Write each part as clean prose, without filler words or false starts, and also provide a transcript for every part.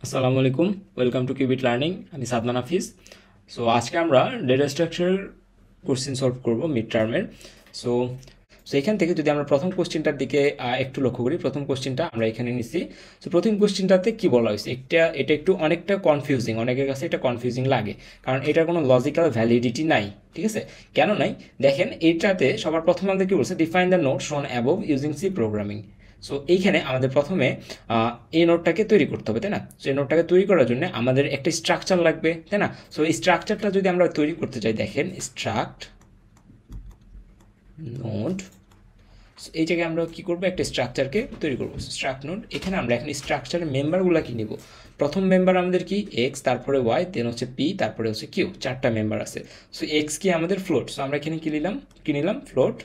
আসসালামু আলাইকুম, welcome to cubit learning. আমি সাদমান হাফিজ। সো আজকে আমরা ডেটা স্ট্রাকচার কোশ্চেন সলভ করব মিড টার্মের। সো সো এখান থেকে যদি আমরা প্রথম কোশ্চেনটার দিকে একটু লক্ষ্য করি, প্রথম কোশ্চেনটা আমরা এখানে নিচ্ছি। সো প্রথম কোশ্চেনটাতে কি বলা হয়েছে, এটা একটু অনেকটা কনফিউজিং, অনেকের কাছে এটা কনফিউজিং লাগে, কারণ এটার কোনো লজিক্যাল ভ্যালিডিটি নাই। ঠিক আছে, কেন নাই দেখেন, এটাতে সবার প্রথমে আমাদের কি বলছে, define the node shown above using C programming. So এইখানে আমাদের প্রথমে এই নোটটাকে তৈরি করতে হবে, তাই না? সো এই নোটটাকে তৈরি করার জন্য আমাদের একটা স্ট্রাকচার লাগবে, তাই না? সো এই স্ট্রাকচারটা যদি আমরা তৈরি করতে চাই, দেখেন স্ট্রাক্ট নোড, এই জায়গায় আমরা কি করবো, একটা স্ট্রাকচারকে তৈরি করবো, স্ট্রাক্ট নোড। এখানে আমরা এখন স্ট্রাকচারের মেম্বারগুলো কি নিব। প্রথম মেম্বার আমাদের কি এক্স, তারপরে ওয়াই, দেন হচ্ছে পি, তারপরে হচ্ছে কিউ, চারটা মেম্বার আছে। সো এক্স কি আমাদের ফ্লোট, সো আমরা এখানে কি নিলাম ফ্লোট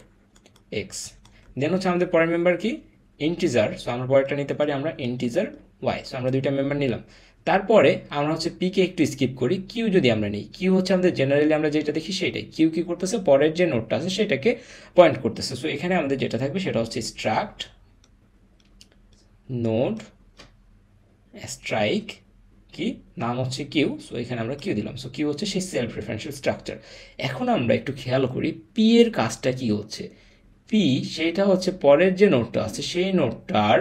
এক্স। দেন হচ্ছে আমাদের পরের মেম্বার কি ইন্টিজার, সো আমরা পরেরটা নিতে পারি আমরা ইন্টিজার ওয়াই। সো আমরা দুইটা মেম্বার নিলাম। তারপরে আমরা হচ্ছে পি কে একটু স্কিপ করি, কিউ যদি আমরা নিই, কিউ হচ্ছে আমাদের জেনারেলি আমরা যেটা দেখি সেটাই, কিউ কি করতেছে, পরের যে নোটটা আছে সেটাকে পয়েন্ট করতেছে। সো এখানে আমাদের যেটা থাকবে সেটা হচ্ছে স্ট্রাক্ট নোড স্ট্রাইক কি নাম হচ্ছে কিউ। সো এখানে আমরা কিউ দিলাম। সো কিউ হচ্ছে সেই সেলফ রেফারেন্সিয়াল স্ট্রাকচার। এখন আমরা একটু খেয়াল করি পি এর কাজটা কি হচ্ছে। পি সেটা হচ্ছে পরের যে নোটটা আছে সেই নোটটার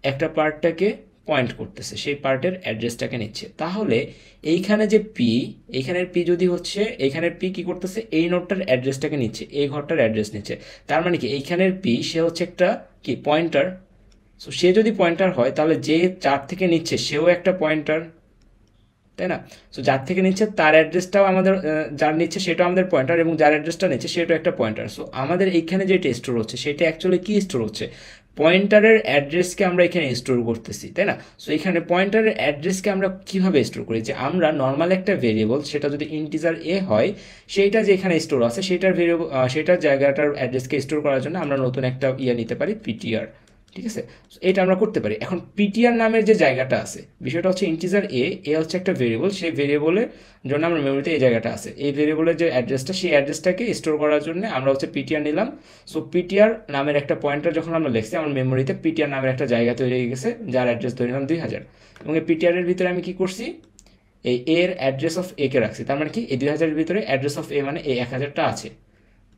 একটা পার্টটাকে পয়েন্ট করতেছে, সেই পার্টের অ্যাড্রেসটাকে নিচ্ছে। তাহলে এইখানে যে পি, এইখানের পি যদি হচ্ছে, এইখানের পি কি করতেছে, এই নোটটার অ্যাড্রেসটাকে নিচ্ছে, এই ঘরটার অ্যাড্রেস নিচ্ছে। তার মানে কি এইখানের পি সে হচ্ছে একটা কি পয়েন্টার। সো সে যদি পয়েন্টার হয় তাহলে যে চার থেকে নিচ্ছে সেও একটা পয়েন্টার, তাই না? সো যার থেকে নিচ্ছে তার অ্যাড্রেসটাও আমাদের, যার নিচ্ছে সেটাও আমাদের পয়েন্টার, এবং যার অ্যাড্রেসটা নিচ্ছে সেটাও একটা পয়েন্টার। সো আমাদের এইখানে যেটা স্টোর হচ্ছে সেটা অ্যাকচুয়ালি কি স্টোর হচ্ছে, পয়েন্টারের অ্যাড্রেসকে আমরা এখানে স্টোর করতেছি, তাই না? সো এখানে পয়েন্টারের অ্যাড্রেসকে আমরা কিভাবে স্টোর করি, যে আমরা নর্মাল একটা ভেরিয়েবল, সেটা যদি ইন্টিজার এ হয়, সেইটা যে এখানে স্টোর আছে সেটার ভেরিয়েবল, সেটার জায়গাটার অ্যাড্রেসকে স্টোর করার জন্য আমরা নতুন একটা নিতে পারি, পিটিআর। ঠিক আছে, এটা আমরা করতে পারি। এখন পিটিআর নামের যে জায়গাটা আছে, বিষয়টা হচ্ছে ইন্টিজার এ হচ্ছে একটা ভেরিয়েবল, সেই ভেরিয়েবলের জন্য আমরা মেমোরিতে এই জায়গাটা আছে, এই ভেরিয়েবলের যে অ্যাড্রেসটা, সেই অ্যাড্রেসটাকে স্টোর করার জন্য আমরা হচ্ছে পিটিআর নিলাম। সো পিটিআর নামের একটা পয়েন্টার যখন আমরা লিখছি, আমার মেমোরিতে পিটিআর নামের একটা জায়গা তৈরি হয়ে গেছে, যার অ্যাড্রেস ধরে নিলাম 2000। এবং এই পিটিআর এর ভিতরে আমি কি করছি, এই এর অ্যাড্রেস অফ এ কে রাখছি। তার মানে কি এই 2000-এর ভিতরে অ্যাড্রেস অফ এ মানে এই 1000টা আছে।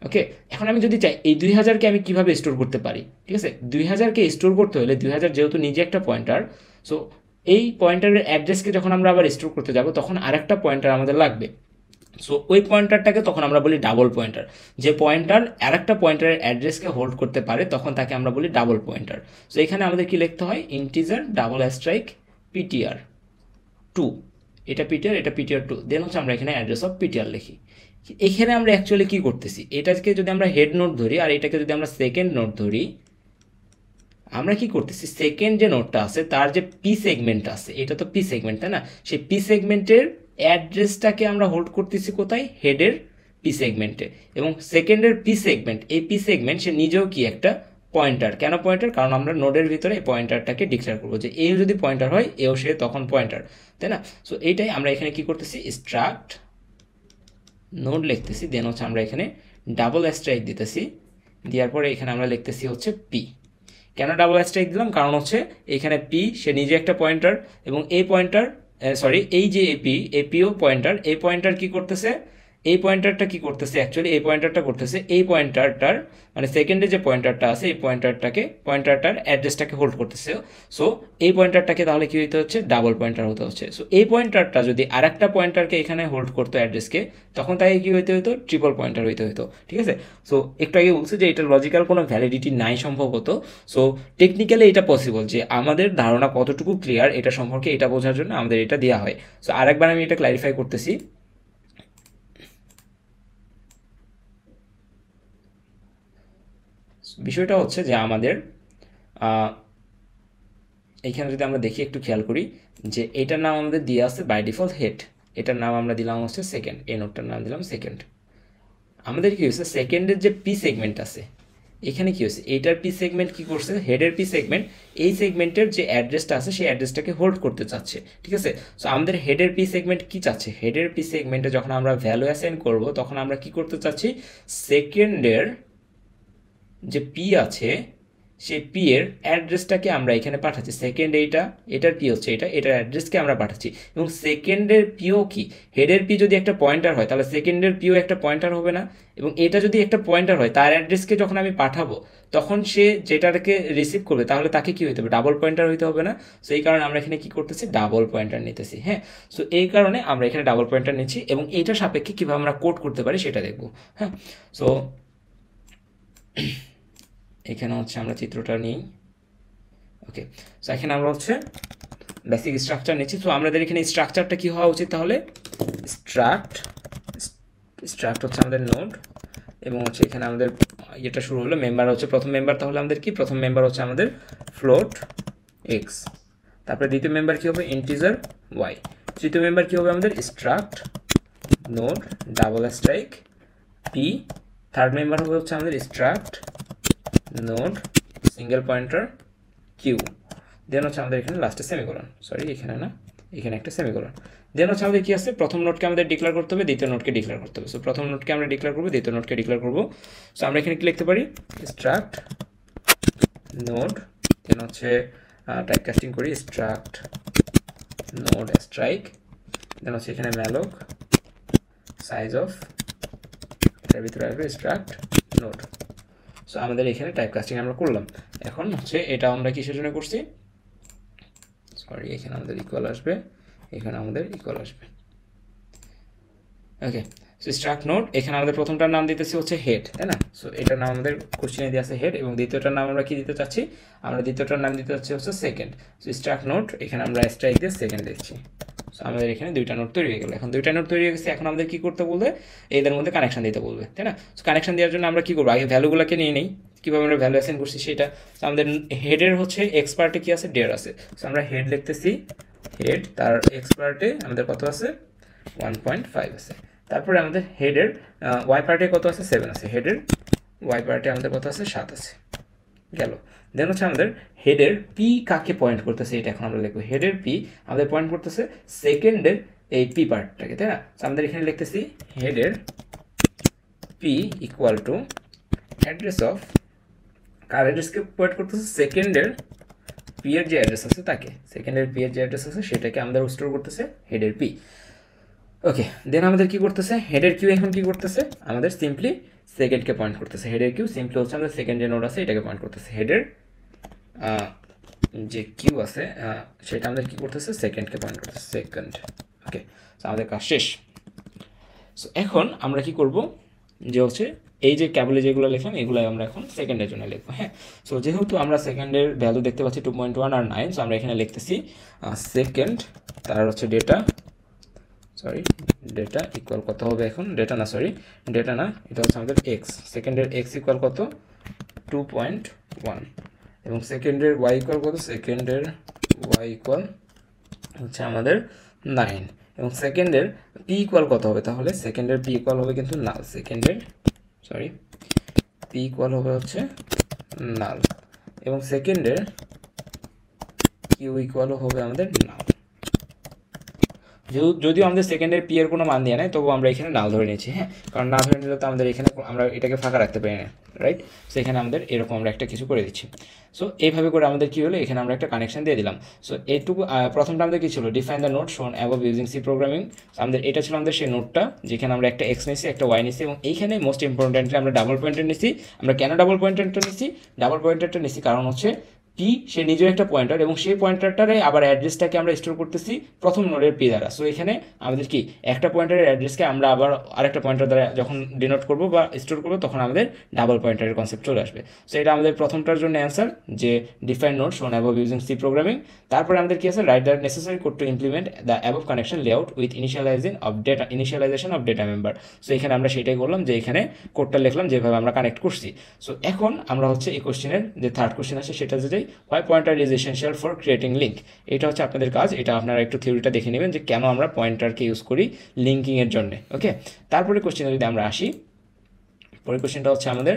ওকে, এখন আমি যদি চাই এই 2000-কে আমি কিভাবে স্টোর করতে পারি, ঠিক আছে? 2000-কে স্টোর করতে হলে 2000 যেহেতু নিজে একটা পয়েন্টার, সো এই পয়েন্টারের অ্যাড্রেসকে যখন আমরা আবার স্টোর করতে যাব তখন আরেকটা পয়েন্টার আমাদের লাগবে। সো ওই পয়েন্টারটাকে তখন আমরা বলি ডাবল পয়েন্টার। যে পয়েন্টার আরেকটা পয়েন্টারের অ্যাড্রেসকে হোল্ড করতে পারে তখন তাকে আমরা বলি ডাবল পয়েন্টার। সো এখানে আমাদের কি লিখতে হয়, ইন্টিজার ডাবল স্ট্রাইক পিটিআর 2, এটা পিটিআর, এটা পিটিআর 2, দেন হচ্ছে আমরা এখানে অ্যাড্রেস অফ পিটিআর লিখি। এখানে আমরা অ্যাকচুয়ালি কি করতেছি, এটাকে যদি আমরা হেড নোট ধরি আর এটাকে যদি আমরা সেকেন্ড নোট ধরি, আমরা কি করতেছি, সেকেন্ড যে নোটটা আছে তার যে পি সেগমেন্ট আছে, এটা তো পি সেগমেন্ট, তাই না? সেই পি সেগমেন্টের অ্যাড্রেসটাকে আমরা হোল্ড করতেছি কোথায়, হেডের পি সেগমেন্টে। এবং সেকেন্ডের পি সেগমেন্ট, এই পি সেগমেন্ট সে নিজেও কি একটা পয়েন্টার। কেন পয়েন্টার, কারণ আমরা নোডের ভিতরে এই পয়েন্টারটাকে ডিক্লেয়ার করবো যে এও যদি পয়েন্টার হয় এও সে তখন পয়েন্টার, তাই না? সো এইটাই আমরা এখানে কি করতেছি, স্ট্রাক্ট নোড লিখতেছি, দেন হচ্ছে আমরা এখানে ডাবল স্ট্রাইক দিতেছি, দেওয়ার পরে এখানে আমরা লিখতেছি হচ্ছে পি। কেন ডাবল স্ট্রাইক দিলাম, কারণ হচ্ছে এখানে পি সে নিজে একটা পয়েন্টার, এবং এই পয়েন্টার, সরি এই যে এপিও পয়েন্টার, এই পয়েন্টার কি করতেছে, এই পয়েন্টারটা কি করতেছে, অ্যাকচুয়ালি এই পয়েন্টারটা করতেছে এই পয়েন্টারটার, মানে সেকেন্ডে যে পয়েন্টারটা আছে এই পয়েন্টারটার অ্যাড্রেসটাকে হোল্ড করতেছে। সো এই পয়েন্টারটাকে তাহলে কি হতে হচ্ছে, ডাবল পয়েন্টার হতে হচ্ছে। সো এই পয়েন্টারটা যদি আরেকটা পয়েন্টারকে এখানে হোল্ড করতো অ্যাড্রেসকে, তখন তাকে কি হইতে হতো, ট্রিপল পয়েন্টার হইতে হতো। ঠিক আছে, সো একটু আগে বলছে যে এটা লজিক্যাল কোনো ভ্যালিডিটি নাই সম্ভবত। সো টেকনিক্যালি এটা পসিবল, যে আমাদের ধারণা কতটুকু ক্লিয়ার এটা সম্পর্কে এটা বোঝার জন্য আমাদের এটা দেওয়া হয়। সো আরেকবার আমি এটা ক্লারিফাই করতেছি। বিষয়টা হচ্ছে যে আমাদের এইখানে যদি আমরা দেখি, একটু খেয়াল করি যে এটার নাম আমাদের দিয়ে আছে বাই ডিফল্ট হেড, এটার নাম আমরা দিলাম হচ্ছে সেকেন্ড, এই নোটটার নাম দিলাম সেকেন্ড। আমাদের কি হয়েছে, সেকেন্ডের যে পি সেগমেন্ট আছে এখানে কি হয়েছে, এইটার পি সেগমেন্ট কি করছে, হেডের পি সেগমেন্ট এই সেগমেন্টের যে অ্যাড্রেসটা আছে সেই অ্যাড্রেসটাকে হোল্ড করতে চাচ্ছে। ঠিক আছে, সো আমাদের হেডের পি সেগমেন্ট কি চাচ্ছে, হেডের পি সেগমেন্টে যখন আমরা ভ্যালু অ্যাসাইন করব তখন আমরা কি করতে চাচ্ছি, সেকেন্ডের যে পি আছে সেই পি এর অ্যাড্রেসটাকে আমরা এখানে পাঠাচ্ছি। সেকেন্ড এটার পি হচ্ছে এটার অ্যাড্রেসকে আমরা পাঠাচ্ছি। এবং সেকেন্ডের পিও কি, হেডের পি যদি একটা পয়েন্টার হয় তাহলে সেকেন্ডের পিও একটা পয়েন্টার হবে না? এবং এটা যদি একটা পয়েন্টার হয় তার অ্যাড্রেসকে যখন আমি পাঠাবো তখন সে যেটাকে রিসিভ করবে তাহলে তাকে কি হইতে হবে, ডাবল পয়েন্টার হইতে হবে না? সো এই কারণে আমরা এখানে কি করতেছি, ডাবল পয়েন্টার নিতেছি। হ্যাঁ, সো এই কারণে আমরা এখানে ডাবল পয়েন্টার নিচ্ছি এবং এইটা সাপেক্ষে কীভাবে আমরা কোড করতে পারি সেটা দেখবো। হ্যাঁ, সো এখানে হচ্ছে আমরা চিত্রটা নিই। ওকে, সো এখানে আমরা হচ্ছে বেসিক স্ট্রাকচার নিচ্ছি। সো আমাদের এখানে স্ট্রাকচারটা কি হওয়া উচিত তাহলে, স্ট্রাক্ট হচ্ছে আমাদের নোড এবং হচ্ছে এখানে আমাদের এটা শুরু হলো মেম্বার হচ্ছে প্রথম মেম্বার, তাহলে আমাদের কি প্রথম মেম্বার হচ্ছে আমাদের ফ্লোট এক্স, তারপরে দ্বিতীয় মেম্বার কি হবে ইন্টিজার ওয়াই, তৃতীয় মেম্বার কি হবে আমাদের struct node double strike p, third member হবে হচ্ছে আমাদের struct node single pointer q, then হচ্ছে আমাদের এখানে লাস্টে সেমিকোলন, সরি এখানে না, এখানে একটা সেমিকোলন। দেন হচ্ছে আমাদের কি আছে, প্রথম নোটকে আমাদের ডিক্লেয়ার করতে হবে, দ্বিতীয় নোটকে ডিক্লেয়ার করতে হবে। সো প্রথম নোটকে আমরা ডিক্লেয়ার করবো, দ্বিতীয় নোটকে ডিক্লেয়ার করবো। সো আমরা এখানে কি লিখতে পারি, স্ট্রাক্ট নোড, দেন হচ্ছে টাইপ কাস্টিং করি স্ট্রাক্ট নোড স্ট্রাইক, দেন হচ্ছে এখানে ম্যালক সাইজ অফ, এটার ভিতরে আসবে স্ট্রাক্ট নোড। সো আমাদের এখানে টাইপ কাস্টিং আমরা করলাম। এখন হচ্ছে এটা আমরা কিসের জন্য করছি, সরি এখানে আমাদের ইকুয়াল আসবে, এখানে আমাদের ইকুয়াল আসবে। ওকে, সো স্ট্রাক্ট নোড, এখানে আমাদের প্রথমটার নাম দিতেছি হচ্ছে হেড, তাই না? সো এটার নাম আমাদের কোশ্চেনে দিয়ে আছে হেড, এবং দ্বিতীয়টার নাম আমরা কি দিতে চাচ্ছি, আমরা দ্বিতীয়টার নাম দিতে চাচ্ছি হচ্ছে সেকেন্ড। সো স্ট্রাক্ট নোড, এখানে আমরা স্ট্রাইক দিয়ে সেকেন্ড দিচ্ছি। সো আমাদের এখানে দুইটা নোট তৈরি হয়ে গেল। এখন দুইটা নোট তৈরি হয়ে গেছে, এখন আমাদের কি করতে বলবে, এদের মধ্যে কানেকশন দিতে বলবে, তাই না? সো কানেকশন দেওয়ার জন্য আমরা কি করবো, আগে ভ্যালুগুলোকে নিয়ে নেই, কীভাবে আমরা ভ্যালু অ্যাসাইন করছি সেটা। সো আমাদের হেডের হচ্ছে এক্সপার্টে কি আছে, ডের আছে। সো আমরা হেড লিখতেছি, হেড তার এক্সপার্টে আমাদের কত আছে 1.5 আছে। তারপরে আমাদের হেডের ওয়াই পার্টে কত আছে 7 আছে, হেডের ওয়াই পার্টে আমাদের কত আছে 7 আছে, গেল। দেন হচ্ছে আমাদের হেডের পি কাকে পয়েন্ট করতেছে এটা এখন আমরা লিখবো, হেডের পি আমাদের পয়েন্ট করতেছে সেকেন্ডের এই পি পার্টটাকে, তাই না? আমাদের এখানে লিখতেছি হেডের p equal to address of, কার অ্যাড্রেসকে পয়েন্ট করতেছে, সেকেন্ডের পি এর যে অ্যাড্রেস আছে তাকে, সেকেন্ডের পি এর যে অ্যাড্রেস আছে সেটাকে আমাদের স্টোর করতেছে হেডের পি। ওকে, দেন আমাদের কি করতেছে, হেডের কিউ এখন কি করতেছে, আমাদের সিম্পলি সেকেন্ডকে পয়েন্ট করতেছে, হেডের কিউ সিম্পলি হচ্ছে আমাদের সেকেন্ড যে নোড আছে এটাকে পয়েন্ট করতেছে, হেডের যে কিউ আছে সেটা আমাদের কি করতেছে, সেকেন্ডকে পয়েন্ট করতেছে, সেকেন্ড। ওকে, আমাদের কাজ শেষ। সো এখন আমরা কি করব, যে হচ্ছে এই যে ক্যাবলে যেগুলো লিখলাম এগুলো আমরা এখন সেকেন্ডের জন্য লিখবো। হ্যাঁ, সো যেহেতু আমরা সেকেন্ডের ভ্যালু দেখতে পাচ্ছি 2.1 আর 9, সো আমরা এখানে লিখতেছি সেকেন্ড তার হচ্ছে ডেটা, সরি ডেটা ইকুয়াল কত হবে এখন, ডেটা না সরি ডেটা না, এটা হচ্ছে আমাদের এক্স, সেকেন্ডের এক্স ইকুয়াল কত 2.1, এবং সেকেন্ডের ওয়াই ইকুয়াল কত, সেকেন্ডের ওয়াই ইকুয়াল হচ্ছে আমাদের 9, এবং সেকেন্ডের পি ইকুয়াল কত হবে তাহলে, সেকেন্ডের পি ইকুয়াল হবে কিন্তু নাল, সেকেন্ডের সরি পি ইকুয়াল হবে হচ্ছে নাল, এবং সেকেন্ডের কিউ ইকুয়াল হবে আমাদের নাল। যদিও আমাদের সেকেন্ডের পি এর কোনো মান দিয়ে নেয় তবু আমরা এখানে নাল ধরে নিয়েছি। হ্যাঁ, কারণ না ধরে নিলে তো আমাদের এখানে আমরা এটাকে ফাঁকা রাখতে পারি না, রাইট? সো এখানে আমাদের এরকম আমরা একটা কিছু করে দিচ্ছি। সো এইভাবে করে আমাদের কী হলো, এখানে আমরা একটা কানেকশন দিয়ে দিলাম। সো এইটুকু প্রথমটা আমাদের কী ছিল, ডিফাইন দ্য নোট শোন অ্যাবভ ইউজিং সি প্রোগ্রামিং। আমাদের এটা ছিল আমাদের সেই নোটটা যেখানে আমরা একটা এক্স নিয়েছি একটা ওয়াই নিয়েছি, এবং এইখানে মোস্ট ইম্পর্টেন্টলি আমরা ডাবল পয়েন্টার নিয়েছি। আমরা কেন ডাবল পয়েন্টারটা নিয়েছি, ডাবল পয়েন্টারটা নিয়েছি কারণ হচ্ছে পি সে নিজের একটা পয়েন্টার, এবং সেই পয়েন্টারটারে আবার অ্যাড্রেসটাকে আমরা স্টোর করতেছি প্রথম নোডের পি দ্বারা। সো এখানে আমাদের কি একটা পয়েন্টারের অ্যাড্রেসকে আমরা আবার আরেকটা পয়েন্টার দ্বারা যখন ডিনোট করবো বা স্টোর করবো তখন আমাদের ডাবল পয়েন্টারের কনসেপ্ট চলে আসবে। সো এটা আমাদের প্রথমটার জন্য অ্যান্সার, যে define node shown above using C programming. তারপরে আমাদের কি আছে, write the necessary code to implement the above connection layout with initialization of data member. So এখানে আমরা সেটাই করলাম, যে এখানে কোডটা লিখলাম যেভাবে আমরা কানেক্ট করছি। সো এখন আমরা হচ্ছে এই কোশ্চেনের যে থার্ড কোশ্চেন আছে সেটা যেটাই why pointer is essential for creating link, এটা হচ্ছে আপনাদের কাজ। এটা আপনারা একটু থিওরিটা দেখে নেবেন যে কেন আমরা পয়েন্টারকে ইউজ করি লিঙ্কিংয়ের জন্য। ওকে, তারপরে কোশ্চেনে যদি আমরা আসি, পরের কোশ্চেনটা হচ্ছে আমাদের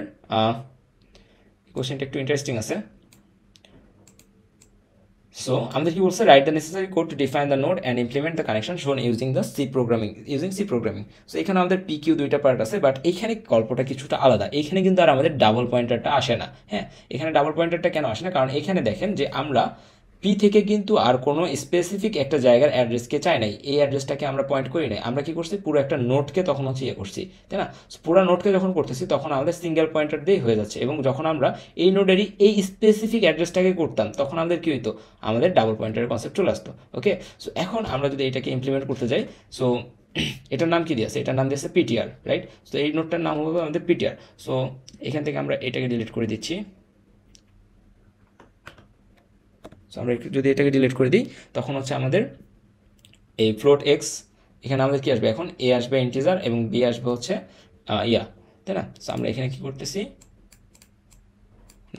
কোশ্চেনটা একটু ইন্টারেস্টিং আছে। সো আমাদের কি বলছে, write the necessary code to define the node and implement the connection shown using the C programming. So এখানে আমাদের পি কিউ দুইটা পার্ট আছে, বাট এখানে গল্পটা কিছুটা আলাদা। এখানে কিন্তু আর আমাদের ডাবল পয়েন্টারটা আসে না। হ্যাঁ, এখানে ডাবল পয়েন্টারটা কেন আসে না, কারণ এখানে দেখেন যে আমরা পি থেকে কিন্তু আর কোনো স্পেসিফিক একটা জায়গার অ্যাড্রেসকে চাই নাই, এই অ্যাড্রেসটাকে আমরা পয়েন্ট করি নাই। আমরা কি করছি, পুরো একটা নোটকে তখন হচ্ছে ইয়ে করছি, তাই না? পুরো নোটকে যখন করতেছি তখন আমাদের সিঙ্গেল পয়েন্টার দিয়েই হয়ে যাচ্ছে, এবং যখন আমরা এই নোডেরই এই স্পেসিফিক অ্যাড্রেসটাকে করতাম তখন আমাদের কী হইতো, আমাদের ডাবল পয়েন্টারের কনসেপ্ট চলে আসতো। ওকে, সো এখন আমরা যদি এটাকে ইমপ্লিমেন্ট করতে যাই, সো এটার নাম কি দিয়েছে, এটার নাম দিয়েছে পিটিআর, রাইট? সো এই নোটটার নাম হবে আমাদের পিটিআর। সো এখান থেকে আমরা এটাকে ডিলিট করে দিচ্ছি। সো আমরা যদি এটাকে ডিলিট করে দিই তখন হচ্ছে আমাদের এই ফ্লোট এক্স, এখানে আমাদের কি আসবে, এখন এ আসবে ইন্টিজার এবং বি আসবে হচ্ছে তাই না? সো আমরা এখানে কি করতেছি,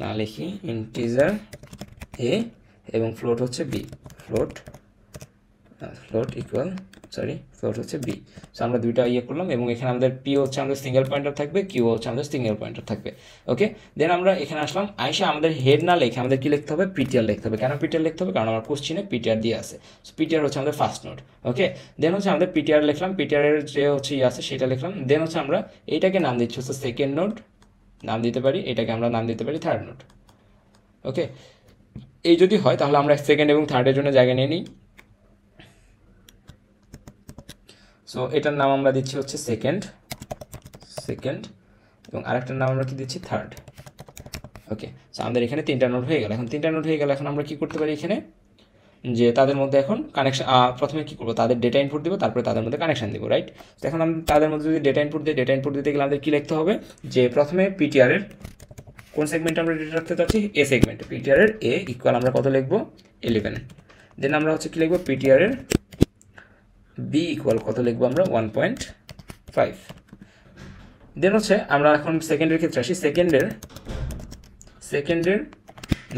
না লিখি ইন্টিজার এ এবং ফ্লোট হচ্ছে বি, ফ্লোট হচ্ছে বি। সো আমরা দুইটা করলাম, এবং এখানে আমাদের পি হচ্ছে আমাদের সিঙ্গেল পয়েন্টার থাকবে, কিউ হচ্ছে আমাদের সিঙ্গেল পয়েন্টার থাকবে। ওকে, দেন আমরা এখানে আসলাম, আইসা আমাদের হেড না লিখে আমাদের কি লিখতে হবে, পিটিআর লিখতে হবে। কেন পিটিআর লিখতে হবে, কারণ আমার কোশ্চিনে পিটিআর দিয়ে আছে। সো পিটিআর হচ্ছে আমাদের ফার্স্ট নোড। ওকে, দেন হচ্ছে আমাদের পিটিআর লিখলাম, পিটিআরের যে হচ্ছে আছে সেটা লিখলাম। দেন হচ্ছে আমরা এইটাকে নাম দিচ্ছি হচ্ছে সেকেন্ড নোড, নাম দিতে পারি, এটাকে আমরা নাম দিতে পারি থার্ড নোড। ওকে, এই যদি হয় তাহলে আমরা সেকেন্ড এবং থার্ডের জন্য জায়গা নিয়ে নিই। সো এটার নাম আমরা দিচ্ছি হচ্ছে সেকেন্ড, এবং আরেকটার নাম আমরা কি দিচ্ছি, থার্ড। ওকে, সো আমাদের এখানে তিনটা নোড হয়ে গেল। এখন তিনটা নোড হয়ে গেলে এখন আমরা কি করতে পারি এখানে, যে তাদের মধ্যে এখন কানেকশন, প্রথমে কি করবো, তাদের ডেটা ইনপুট দিব, তারপরে তাদের মধ্যে কানেকশন দিব, রাইট? তো এখন আমরা তাদের মধ্যে যদি ডেটা ইনপুট দিই, ডেটা ইনপুট দিতে গেলে আমাদের কি লিখতে হবে, যে প্রথমে পিটিআরের কোন সেগমেন্টে আমরা ডেটা রাখতে চাচ্ছি, এ সেগমেন্টে, পিটিআরের এ ইকুয়াল আমরা কত লিখবো, 11। দেন আমরা হচ্ছে কি লিখবো, পিটিআরের বি ইকুয়াল কত লিখবো আমরা, 1.5। দেন হচ্ছে আমরা এখন সেকেন্ডের ক্ষেত্রে আসি, সেকেন্ডের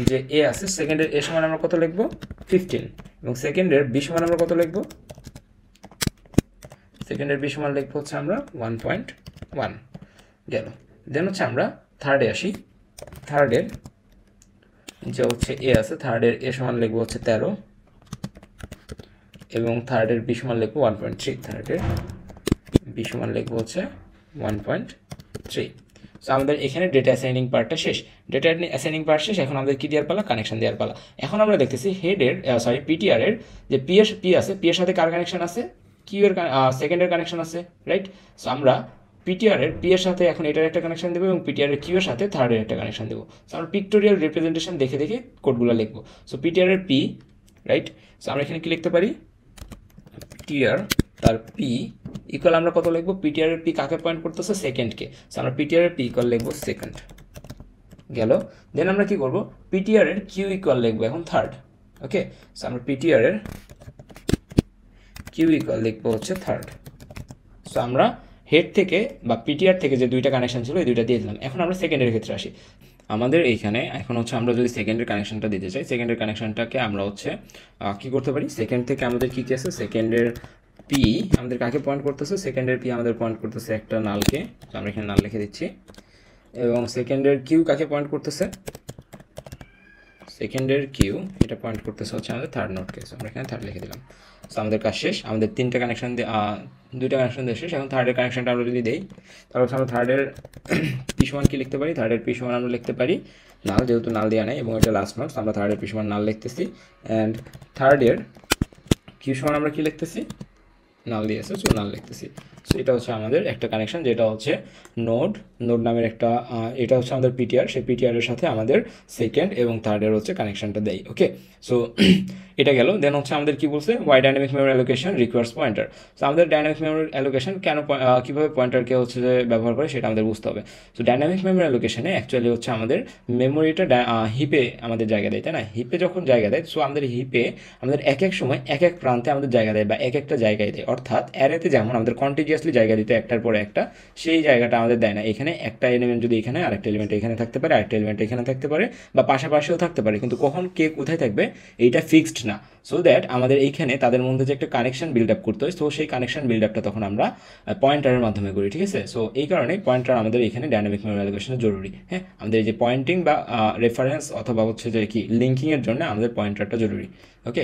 যে এ আছে, সেকেন্ডের এ সমান আমরা কত লিখবো, 15, এবং সেকেন্ডের বি সমান আমরা কত লিখবো, সেকেন্ডের বি সমান লিখবো হচ্ছে আমরা 1.1 গেল। দেন হচ্ছে আমরা থার্ডে আসি, থার্ডের যে হচ্ছে এ আছে, থার্ডের এ সমান লিখবো হচ্ছে 13, এবং থার্ডের বি সমান লিখবো 1.3, থার্ডের বি সমান লিখবো হচ্ছে 1.3। সো আমাদের এখানে ডেটা অ্যাসাইনিং পার্টটা শেষ, ডেটা অ্যাসাইনিং পার্ট শেষ। এখন আমাদের কি দেওয়ার পালা, কানেকশন দেওয়ার পালা। এখন আমরা দেখতেছি হেডের পিটিআরের যে পি আছে, পি এর সাথে কার কানেকশন আছে, কিউ এর সেকেন্ডের কানেকশন আছে, রাইট? সো আমরা পিটিআরের পি এর সাথে এখন এটার একটা কানেকশন দেবো, এবং পিটিআরের কিউ এর সাথে থার্ডের একটা কানেকশন দেবো। সো আমরা পিক্টোরিয়াল রিপ্রেজেন্টেশন দেখে দেখে কোডগুলো লিখবো। সো পিটিআরের পি, রাইট? সো আমরা এখানে কি লিখতে পারি, পিটিআর তার পি ইকুয়াল আমরা কত লিখবো, পিটিআর এর পি কাকে পয়েন্ট করতেছে, সেকেন্ডকে। সো আমরা পিটিআর এর পি ইকুয়াল লিখবো সেকেন্ড গেল। দেন আমরা কি করব, পিটিআর এর কিউ ইকুয়াল লিখবো এখন থার্ড। ওকে, সো আমরা পিটিআর এর কিউ ইকুয়াল লিখবো হচ্ছে থার্ড। সো আমরা হেড থেকে বা পিটিআর থেকে যে দুইটা কানেকশন ছিল এই দুইটা দিয়ে দিলাম। এখন আমরা সেকেন্ডের ক্ষেত্রে আসি, আমাদের এইখানে এখন হচ্ছে আমরা যদি সেকেন্ডের কানেকশনটা দিতে চাই, সেকেন্ডের কানেকশনটাকে আমরা হচ্ছে কি করতে পারি, সেকেন্ড থেকে আমাদের কি আছে, সেকেন্ডের পি আমাদের কাকে পয়েন্ট করতেছে, সেকেন্ডের পি আমাদের পয়েন্ট করতেছে একটা নালকে, তো আমরা এখানে নাল লিখে দিচ্ছি। এবং সেকেন্ডের কিউ কাকে পয়েন্ট করতেছে, সেকেন্ডের কিউ এটা পয়েন্ট করতেছে হচ্ছে আমাদের থার্ড নোটকে, সো আমরা এখানে থার্ড লিখে দিলাম। সো আমাদের কাজ শেষ, আমাদের তিনটা কানেকশন দুইটা কানেকশন দিয়ে শেষ। এখন থার্ডের কানেকশনটা আমরা যদি দিই তাহলে আমরা থার্ডের পি সমান কি লিখতে পারি, থার্ডের পি সমান আমরা লিখতে পারি নাল, যেহেতু নাল দেওয়া নেই এবং এটা লাস্ট নোট, আমরা থার্ডের পি সমান নাল লিখতেছি। অ্যান্ড থার্ডের কিউ সমান আমরা কি লিখতেছি, নাল দিয়েছে, সো নাল লিখতেছি। সো এটা হচ্ছে আমাদের একটা কানেকশন, যেটা হচ্ছে নোড নামের একটা, এটা হচ্ছে আমাদের পিটিআর, সেই পিটিআর এর সাথে আমাদের সেকেন্ড এবং থার্ডের হচ্ছে কানেকশনটা দেয়। ওকে, সো এটা গেল। দেন হচ্ছে আমাদের কি বলছে, why dynamic memory allocation requires pointer. So আমাদের ডাইনামিক মেমোরি অ্যালোকেশন কেন, কীভাবে পয়েন্টারকে হচ্ছে যে ব্যবহার করে সেটা আমাদের বুঝতে হবে। সো ডাইনামিক মেমোরি অ্যালোকেশনে অ্যাকচুয়ালি হচ্ছে আমাদের মেমোরিটা হিপে আমাদের জায়গা দেয়, তাই না? হিপে যখন জায়গা দেয়, সো আমাদের হিপে আমাদের এক এক সময় এক এক প্রান্তে আমাদের জায়গা দেয় বা এক একটা জায়গায় দেয়। অর্থাৎ অ্যারেতে যেমন আমাদের কন্টিজিয়াস কন্টিগিয়াসলি জায়গা দিতে একটার পরে একটা, সেই জায়গাটা আমাদের দেয় না। এখানে একটা এলিমেন্ট যদি এখানে, আরেকটা এলিমেন্ট এখানে থাকতে পারে, আরেকটা এলিমেন্ট এখানে থাকতে পারে, বা পাশাপাশিও থাকতে পারে, কিন্তু কখন কে কোথায় থাকবে এইটা ফিক্সড না। সো দ্যাট আমাদের এইখানে তাদের মধ্যে যে একটা কানেকশন বিল্ড আপ করতে হয়, সো সেই কানেকশন বিল্ড আপটা তখন আমরা পয়েন্টারের মাধ্যমে করি, ঠিক আছে। সো এই কারণে পয়েন্টার আমাদের এখানে ডাইনামিক মেমরি অ্যালোকেশনে জরুরি। হ্যাঁ, আমাদের এই যে পয়েন্টিং বা রেফারেন্স অথবা হচ্ছে যে কি লিঙ্কিংয়ের জন্য আমাদের পয়েন্টারটা জরুরি। ওকে,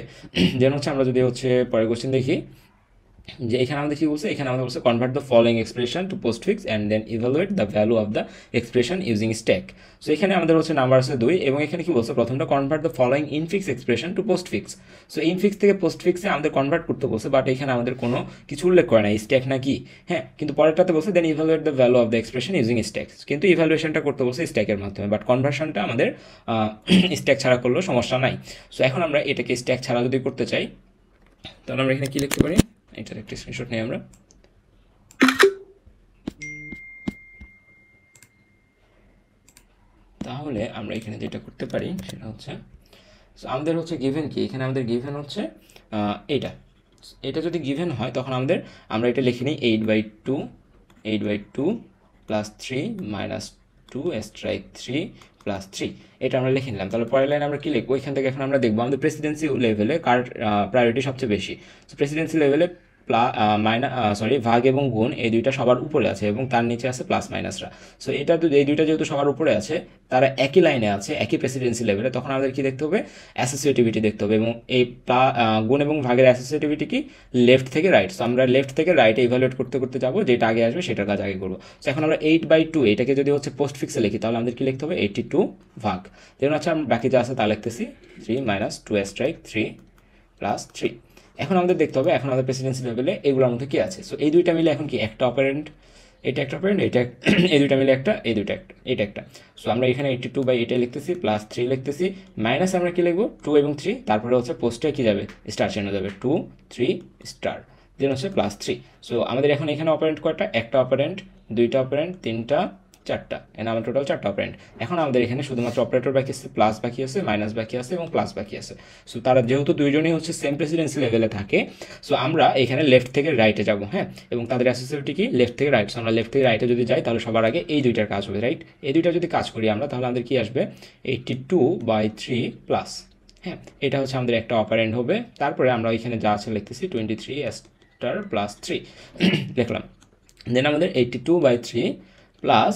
যেন হচ্ছে আমরা যদি হচ্ছে পরের কোশ্চেন দেখি, যে এখানে আমাদের কি বলছে, এখানে আমাদের বলছে convert the following expression to postfix and then evaluate the value of the expression using stack. So এখানে আমাদের হচ্ছে নাম্বার আছে 2, এবং এখানে কি বলছে, প্রথমটা convert the following infix expression to postfix. So infix থেকে পোস্টফিক্সে আমাদের কনভার্ট করতে বলছে, বাট এখানে আমাদের কোনো কিছু উল্লেখ করে না স্ট্যাক না কি। হ্যাঁ, কিন্তু পরেরটাতে বলছে then evaluate the value of the expression using stack, কিন্তু ইভ্যালুয়েশনটা করতে বলছে স্ট্যাকের মাধ্যমে, বাট কনভার্সনটা আমাদের স্ট্যাক ছাড়া করলেও সমস্যা নাই। সো এখন আমরা এটাকে স্ট্যাক ছাড়া যদি করতে চাই, তাহলে আমরা এখানে কি লিখতে পারি, এটার একটা স্ক্রিনশট নিই আমরা। তাহলে আমরা এখানে যেটা করতে পারি সেটা হচ্ছে, আমাদের হচ্ছে গিভেন কি, এখানে আমাদের গিভেন হচ্ছে এইটা, এটা যদি গিভেন হয় তখন আমরা এটা লিখে নিই 8/2 8/2 প্লাস 3 মাইনাস 2 স্ট্রাইক 3 প্লাস 3, এটা আমরা লিখে নিলাম। তাহলে পরের লাইন আমরা কি লিখবো, এখান থেকে এখন আমরা দেখবো আমাদের প্রেসিডেন্সি লেভেলে কার প্রায়োরিটি সবচেয়ে বেশি। তো প্রেসিডেন্সি লেভেলে ভাগ এবং গুণ এই দুইটা সবার উপরে আছে, এবং তার নিচে আছে প্লাস মাইনাসরা। সো এটা এই দুইটা যেহেতু সবার উপরে আছে, তারা একই লাইনে আছে, একই প্রেসিডেন্সি লেভেলে, তখন আমাদের কি দেখতে হবে, অ্যাসোসিয়েটিভিটি দেখতে হবে। এবং এই গুণ এবং ভাগের অ্যাসোসিয়েটিভিটি কি, লেফট থেকে রাইট। সো আমরা লেফট থেকে রাইটে ইভ্যালুয়েট করতে করতে যাবো, যেটা আগে আসবে সেটার কাজ আগে করবো। সো এখন আমরা 8/2 এটাকে যদি হচ্ছে পোস্ট ফিক্সে লিখি, তাহলে আমাদের কি লিখতে হবে 82 ভাগ, যেমন হচ্ছে আমরা বাকি যা আছে তা লিখতেছি 3 মাইনাস 2 স্ট্রাইক 3 প্লাস 3। এখন আমাদের দেখতে হবে এখন আমাদের প্রেসিডেন্সি লেভেলে এগুলোর মধ্যে কি আছে। সো এই দুইটা মিলে এখন কি একটা অপারেন্ট, এটা একটা অপারেন্ট, এটা এই দুইটা মিলে একটা, এই দুইটা একটা, এটা একটা। সো আমরা এখানে 82/8 লিখতেছি, প্লাস 3 লিখতেছি, মাইনাস আমরা কি লিখবো 2 এবং 3, তারপরে হচ্ছে পোস্টে কি যাবে, স্টার চিহ্ন যাবে, 2 3 স্টার, দেন হচ্ছে প্লাস 3। সো আমাদের এখন এখানে অপারেন্ট কয়টা, একটা অপারেন্ট, দুইটা অপারেন্ট, তিনটা, চারটা, এখানে আমার টোটাল 4টা অপারেন্ট। এখন আমাদের এখানে শুধুমাত্র অপারেটর বাকি আছে, প্লাস বাকি আছে, মাইনাস বাকি আছে এবং প্লাস বাকি আছে। সো তারা যেহেতু দুইজনই হচ্ছে সেম প্রেসিডেন্সি লেভেলে থাকে, সো আমরা এখানে লেফট থেকে রাইটে যাব। হ্যাঁ, এবং তাদের অ্যাসোসিয়েটিভিটি কি, লেফট থেকে রাইট। সো আমরা লেফট থেকে রাইটে যদি যাই, তাহলে সবার আগে এই দুইটার কাজ হবে, রাইট। এই দুইটা যদি কাজ করি আমরা, তাহলে আমাদের কি আসবে 82/3 প্লাস, হ্যাঁ, এটা হচ্ছে আমাদের একটা অপারেন্ট হবে। তারপরে আমরা এখানে যা আছে লিখতেছি 23 স্টার প্লাস 3 লিখলাম। দেন আমাদের 82/3 প্লাস,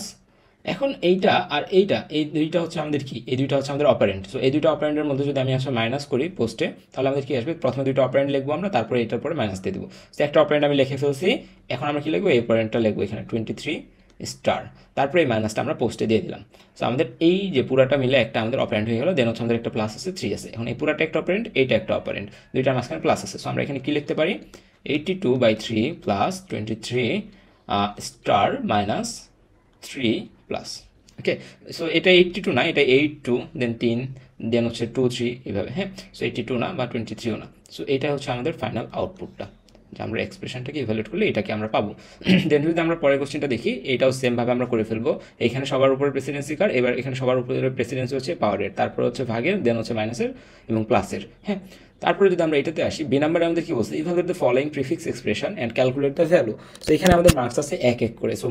এখন এইটা আর এইটা, এই দুইটা হচ্ছে আমাদের কি, এই দুইটা হচ্ছে আমাদের অপারেন্ট। সো এই দুইটা অপারেন্টের মধ্যে যদি আমি আসলে মাইনাস করি পোস্টে, তাহলে আমাদের কি আসবে, প্রথমে দুইটা অপারেন্ট লিখবো আমরা, তারপরে এটার পরে মাইনাস দিয়ে দেবো। সো একটা অপারেন্ট আমি লিখে ফেলছি, এখন আমরা কি লিখবো, এই অপারেন্টটা লিখবো এখানে 23 স্টার, তারপরে এই মাইনাসটা আমরা পোস্টে দিয়ে দিলাম। সো আমাদের এই যে পুরাটা মিলে একটা আমাদের অপারেন্ট হয়ে গেল। দেন হচ্ছে আমাদের একটা প্লাস আছে, 3 আছে। এখন এই পুরাটা একটা অপারেন্ট, এইটা একটা অপারেন্ট, দুইটার মাঝখানে প্লাস আছে। সো আমরা এখানে কি লিখতে পারি, 82/3 প্লাস 23 স্টার মাইনাস 3 প্লাস। ওকে, সো এটা 82 না, এটা 82, দেন 3, দেন হচ্ছে 2 3 এইভাবে। হ্যাঁ, সো 82 না বা 23ও না। সো এটা হচ্ছে আমাদের ফাইনাল আউটপুটটা, যে আমরা এক্সপ্রেশনটাকে ইভ্যালুয়েট করলে এটাকে আমরা পাবো। দেন যদি আমরা পরের কোশ্চেনটা দেখি, এটাও সেমভাবে আমরা করে ফেলবো। এখানে সবার উপরে প্রেসিডেন্সি কার, এবার এখানে সবার উপরে প্রেসিডেন্সি হচ্ছে পাওয়ারের, তারপর হচ্ছে ভাগের, দেন হচ্ছে মাইনাসের এবং প্লাসের। হ্যাঁ, তারপরে যদি আমরা এটাতে আসি, বি নাম্বারে আমাদের কি বলছে, evaluate the following prefix expression and calculate the value. তো এখানে আমাদের মার্কস আছে 1 করে। সো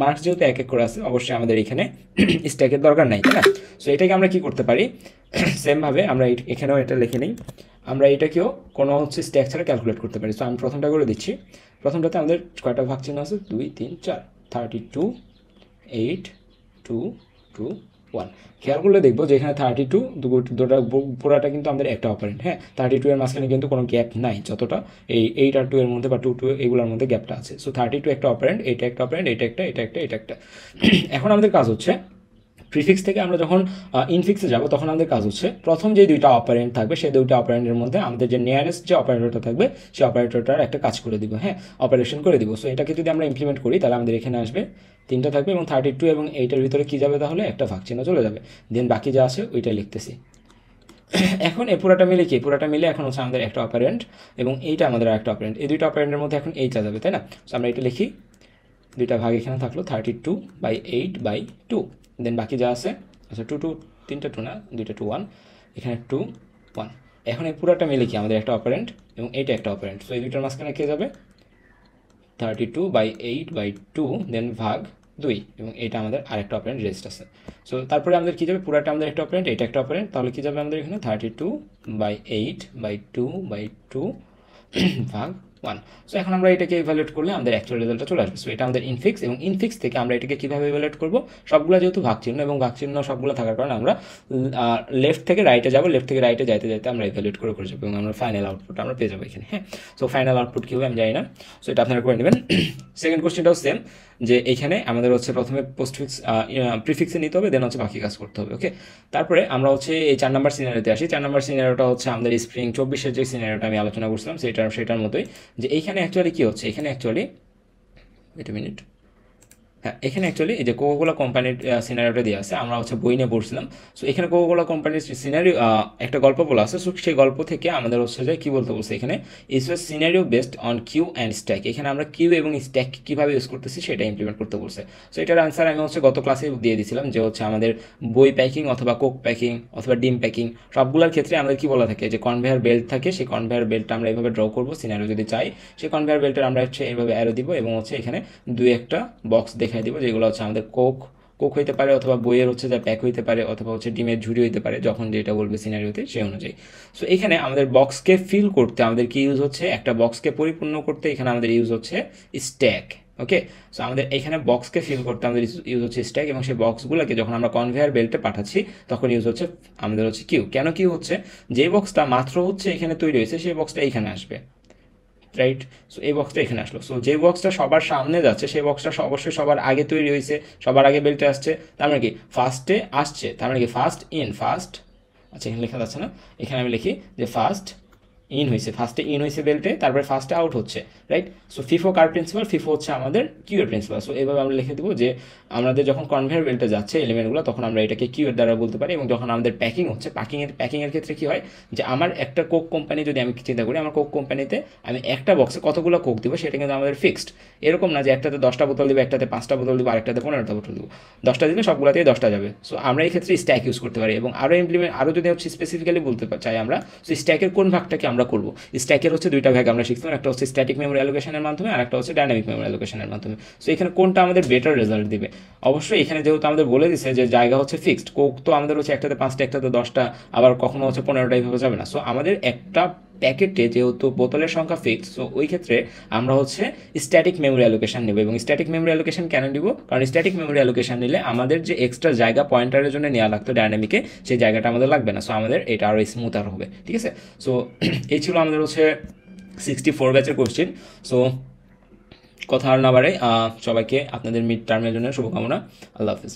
মার্কস যেহেতু 1 করে আছে, অবশ্যই আমাদের এখানে স্ট্যাকের দরকার নাই, তাই না। সো এটাকে আমরা কি করতে পারি, সেমভাবে আমরা এখানেও এটা লিখে নিই, আমরা এটাকেও কোনো হচ্ছে স্ট্যাক ছাড়া ক্যালকুলেট করতে পারি। সো আমি প্রথমটা করে দিচ্ছি। প্রথমটাতে আমাদের কয়টা ভাগ চিহ্ন আছে, 2 3 4, 32 8 2 2 1। খেয়াল করলে দেখবো যে এখানে 32 দুটা পুরাটা কিন্তু আমাদের একটা অপারেন্ট। হ্যাঁ, 32 এর মাঝখানে কিন্তু কোনো গ্যাপ নাই, যতটা এই 8 আর 2 এর মধ্যে বা 2 2 এগুলোর মধ্যে গ্যাপটা আছে। সো 32 একটা অপারেন্ট, এটা একটা অপারেন্ট, এটা একটা, এটা একটা, এটা একটা। এখন আমাদের কাজ হচ্ছে প্রিফিক্স থেকে আমরা যখন ইনফিক্সে যাব, তখন আমাদের কাজ হচ্ছে প্রথম যে দুইটা অপারেন্ট থাকবে, সেই দুইটা অপারেন্টের মধ্যে আমাদের যে নিয়ারেস্ট যে অপারেটরটা থাকবে, সেই অপারেটরটার একটা কাজ করে দিব। হ্যাঁ, অপারেশন করে দিব। সো এটাকে যদি আমরা ইমপ্লিমেন্ট করি, তাহলে আমাদের এখানে আসবে 3টা থাকবে, এবং 32 এবং 8-এর ভিতরে কী যাবে, তাহলে একটা ভাগ চিহ্ন চলে যাবে। দেন বাকি যা আছে ওইটা লিখতেছি। এখন এই পুরাটা মিলে কি, পুরাটা মিলে এখন হচ্ছে আমাদের একটা অপারেন্ট, এবং এইটা আমাদের একটা অপারেন্ট, এই দুইটা অপারেন্টের মধ্যে এখন এইটা যাবে, তাই না। সো আমরা এটা লিখি, দুইটা ভাগ এখানে থাকলো 32/8/2, দেন বাকি যা আছে, আচ্ছা 2 2, 3টা 2 না, 2টা 2 1, এখানে 2 1। এখন এই পুরাটা মিলে কি আমাদের একটা অপারেন্ট, এবং এইটা একটা অপারেন্ট। সো এই দুইটার মাঝখানে কে যাবে, 32/8/2 দেন ভাগ 2 এবং এটা আমাদের আরেকটা অপারেন্ট রেস্ট আছে। সো তারপরে আমাদের কী যাবে, পুরাটা আমাদের একটা অপারেন্ট, এটা একটা অপারেন্ট, তাহলে কী যাবে আমাদের এখানে 32/8/2/2 ভাগ 1। সো এখন আমরা এটাকে ইভ্যালুয়েট করলে আমাদের অ্যাকচুয়াল রেজাল্টটা চলে আসবে। সো এটা আমাদের ইনফিক্স, এবং ইনফিক্স থেকে আমরা এটাকে কীভাবে ইভ্যালুয়েট করবো, সবগুলো যেহেতু ভাগ চিহ্ন এবং ভাগ চিহ্ন সবগুলো থাকার কারণে আমরা লেফট থেকে রাইটে যাবো, লেফট থেকে রাইটে যাইতে যাইতে আমরা ইভ্যালুয়েট করে যাবো এবং আমরা ফাইনাল আউটপুট আমরা পেয়ে যাবো এখানে। হ্যাঁ, সো ফাইনাল আউটপুট কী হবে আমি জানি না, সো এটা আপনারা করে নেবেন। সেকেন্ড কোশ্চেনটাও সেম, যে এইখানে আমাদের হচ্ছে প্রথমে পোস্টফিক্স প্রিফিক্সে নিতে হবে, দেন হচ্ছে বাকি কাজ করতে হবে। ওকে, তারপরে আমরা হচ্ছে এই 4 নম্বর সিনারিওতে আসি। 4 নম্বর সিনারিওটা হচ্ছে আমাদের স্প্রিং 24-এর যে সিনারিওটা আমি আলোচনা করছিলাম সেটার মতোই, যে এইখানে অ্যাকচুয়ালি কী হচ্ছে, এখানে অ্যাকচুয়ালি ওয়েট এ মিনিট, হ্যাঁ এখানে অ্যাকচুয়ালি এই যে কোকাকোলা কোম্পানির সিনারিওটা দিয়ে আছে, আমরা হচ্ছে বই নিয়ে পড়ছিলাম। সো এখানে কোকাকোলা কোম্পানির সিনারিও একটা গল্প বলা আছে। সো সেই গল্প থেকে আমাদের হচ্ছে যে কী বলতে বলছে এখানে, is was scenario based on queue and stack. এখানে আমরা কিউ এবং স্ট্যাক কীভাবে ইউজ করতেছি সেটা ইমপ্লিমেন্ট করতে বলছে। সো এটার আনসার আমি হচ্ছে গত ক্লাসে দিয়ে দিয়েছিলাম, যে হচ্ছে আমাদের বই প্যাকিং অথবা কোক প্যাকিং অথবা ডিম প্যাকিং সবগুলোর ক্ষেত্রে আমাদের কী বলা থাকে, যে কনভেয়ার বেল্ট থাকে, সেই কনভেয়ার বেল্টটা আমরা এইভাবে ড্র করবো সিনারিও যদি চাই, সেই কনভেয়ার বেল্টের আমরা হচ্ছে এইভাবে অ্যারো দিব এবং হচ্ছে এখানে 2-1টা বক্স দেখাই দিব, যেগুলো হচ্ছে আমাদের কোক হইতে পারে, অথবা বইয়ের হচ্ছে যা প্যাক হইতে পারে, অথবা হচ্ছে ডিমের ঝুড়ি হইতে পারে, যখন যেটা বলবে সিনারিওতে সেই অনুযায়ী। সো এখানে আমাদের বক্সকে ফিল করতে আমাদের কি ইউজ হচ্ছে, একটা বক্সকে পরিপূর্ণ করতে এখানে আমাদের ইউজ হচ্ছে স্ট্যাক। ওকে, সো আমাদের এখানে বক্সকে ফিল করতে আমাদের ইউজ হচ্ছে স্ট্যাক, এবং সেই বক্সগুলোকে যখন আমরা কনভেয়ার বেল্টে পাঠাচ্ছি তখন ইউজ হচ্ছে আমাদের হচ্ছে কিউ। কেন কিউ হচ্ছে, যে বক্সটা মাত্র হচ্ছে এখানে তৈরি হয়েছে সেই বক্সটা এখানে আসবে, রাইট। সো এই বক্সটা এখানে আসলো। সো যে বক্সটা সবার সামনে যাচ্ছে সেই বক্সটা অবশ্যই সবার আগে তৈরি হয়েছে, সবার আগে বেল্টে আসছে, তার মানে কি ফার্স্টে আসছে, তার মানে কি ফার্স্ট ইন ফার্স্ট, আচ্ছা এখানে লেখা যাচ্ছে না, এখানে আমি লিখি যে ফার্স্ট ইন হয়েছে, ফার্স্টে ইন হয়েছে বেল্টে, তারপরে ফার্স্টে আউট হচ্ছে, রাইট। সো ফিফো কার প্রিন্সিপাল, ফিফো হচ্ছে আমাদের কিউ এর প্রিন্সিপাল। সো এইভাবে আমরা লিখে দেবো যে আমাদের যখন কনভেয়ার বেল্টে যাচ্ছে এলিমেন্টগুলো, তখন আমরা এটাকে কিউ এর দ্বারা বলতে পারি। এবং যখন আমাদের প্যাকিং হচ্ছে, প্যাকিংয়ের ক্ষেত্রে কী হয়, যে আমার একটা কোক কোম্পানি যদি আমি চিন্তা করি, আমার কোক কোম্পানিতে আমি একটা বক্সে কতগুলো কোক দিব সেটা কিন্তু আমাদের ফিক্সড। এরকম না যে একটাতে 10টা বোতল দিব, একটাতে 5টা বোতল দিব, আরেকটাতে 15টা বোতল দিব। 10টা দিলে সবগুলোতেই 10টা যাবে। সো আমরা এই ক্ষেত্রে স্ট্যাক ইউজ করতে পারি, এবং আরও যদি হচ্ছে স্পেসিফিক্যালি বলতে চাই আমরা, সো স্ট্যাকের কোন ভাগটাকে আমরা করবো। স্ট্যাকের হচ্ছে 2টা ভাগ আমরা শিখছিলাম, একটা হচ্ছে স্ট্যাটিক মেমোরি অ্যালোকেশনের মাধ্যমে, আর একটা হচ্ছে ডাইনামিক মেমোরি অ্যালোকেশনের মাধ্যমে। সো এখানে কোনটা আমাদের বেটার রেজাল্ট দিবে, অবশ্যই এখানে যেহেতু আমাদের বলে দিচ্ছে যে জায়গা হচ্ছে ফিক্সড, কোক তো আমাদের হচ্ছে একটাতে 5টা, একটাতে 10টা, আবার কখনো হচ্ছে 15টা, এইভাবে যাবে না। সো আমাদের একটা প্যাকেটে যেহেতু বোতলের সংখ্যা ফিক্সড, সো ওই ক্ষেত্রে আমরা হচ্ছে স্ট্যাটিক মেমোরি অ্যালোকেশন নেব। এবং স্ট্যাটিক মেমোরি অ্যালোকেশন কেন নিব, কারণ স্ট্যাটিক মেমোরি অ্যালোকেশন নিলে আমাদের যে এক্সট্রা জায়গা পয়েন্টারের জন্য নেওয়া লাগতো ডায়নামিকে, সেই জায়গাটা আমাদের লাগবে না। সো আমাদের এটা আরও স্মুথার হবে, ঠিক আছে। সো এই ছিল আমাদের হচ্ছে 64 ব্যাচের কোশ্চেন। সো কথা আর না বাড়ে, সবাইকে আপনাদের মিড টার্মের জন্য শুভকামনা। আল্লাহ হাফিজ।